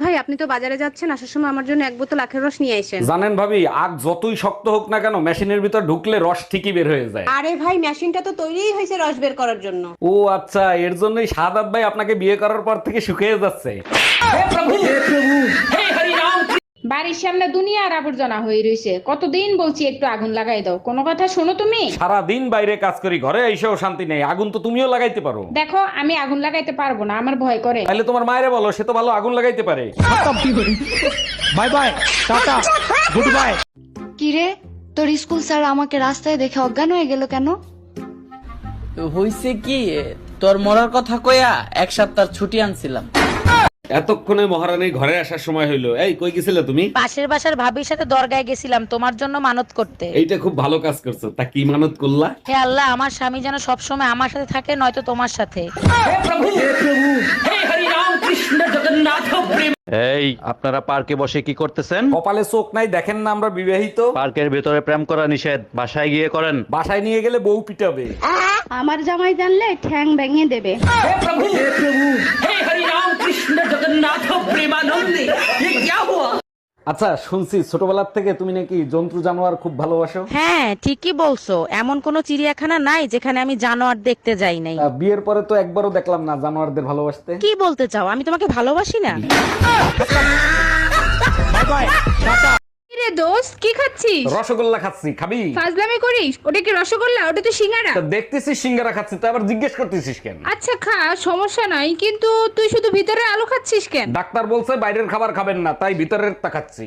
ভাই, আপনি তো বাজারে যাচ্ছেন, আসার সময় আমার জন্য এক বোতল আখের রস নিয়ে আসেন। জানেন ভাবি, আগ যতই শক্ত হোক না কেন মেশিনের ভিতর ঢুকলে রস ঠিকই বের হয়ে যায়। আরে ভাই, মেশিনটা তো তৈরিই হয়েছে রস বের করার জন্য। ও আচ্ছা, এর জন্যই সাদাত ভাই আপনাকে বিয়ে করার পর থেকে শুকিয়ে যাচ্ছে। বাড়ির সামনে দুনিয়ার আবর্জনা হয়ে রয়েছে, কতদিন বলছি একটু আগুন লাগাই দাও, কোনো কথা শোনো তুমি? সারা দিন বাইরে কাজ করি, ঘরে এসেও শান্তি নেই। আগুন তো তুমিও লাগাইতে পারো। দেখো, আমি আগুন লাগাইতে পারবো না, আমার ভয় করে। তাহলে তোমার মায়েরে বলো, সে তো ভালো আগুন লাগাইতে পারে। Bye bye, tata, good bye. কিরে, তোর স্কুল স্যার আমাকে রাস্তায় দেখে অজ্ঞান হয়ে গেল কেন? হইছে কি, তোর মরার কথা কইয়া এক সপ্তাহ ছুটি আনছিলাম। এতক্ষণে মহারানীর ঘরে আসার সময় হইলো। এই কই গেছিলে তুমি? পাশের বাসার ভাবির সাথে দরগায় গেছিলাম তোমার জন্য মানত করতে। এইটা খুব ভালো কাজ করছো। তা কি মানত করলা? হে আল্লাহ, আমার স্বামী যেন সবসময় আমার সাথে থাকে, নয়তো তোমার সাথে। এই আপনারা পার্কে বসে কি করতেছেন? কপালে চোখ নাই দেখেন না আমরা বিবাহিত? পার্কের ভেতরে প্রেম করা নিষেধ, বাসায় গিয়ে করেন। বাসায় নিয়ে গেলে বউ পিটাবে। আমার জামাই জানলে ঠ্যাং ভেঙে দেবে। আচ্ছা, শুনছি ছোটবেলার থেকে তুমি নাকি জন্তু জানোয়ার খুব ভালোবাসো। হ্যাঁ, ঠিকই বলছো। এমন কোন চিড়িয়াখানা নাই যেখানে আমি জানোয়ার দেখতে যাই নাই। বিয়ের পরে তো একবারও দেখলাম না জানোয়ারদের ভালোবাসতে। কি বলতে চাও, আমি তোমাকে ভালোবাসি না? Bye bye, tata. রে দোস্ত, কি খাচ্ছিস? রসগোল্লা খাচ্ছি, খাবি? ফাজলামি করিস? ওটা কি রসগোল্লা? ওটা তো সিঙ্গারা। তা দেখতেছিস সিঙ্গারা খাচ্ছি, তা আবার জিজ্ঞেস করতেছিস কেন? আচ্ছা খা, সমস্যা নাই, কিন্তু তুই শুধু ভিতরে আলু খাচ্ছিস কেন? ডাক্তার বলছে বাইরের খাবার খাবেন না, তাই ভিতরের তা খাচ্ছি।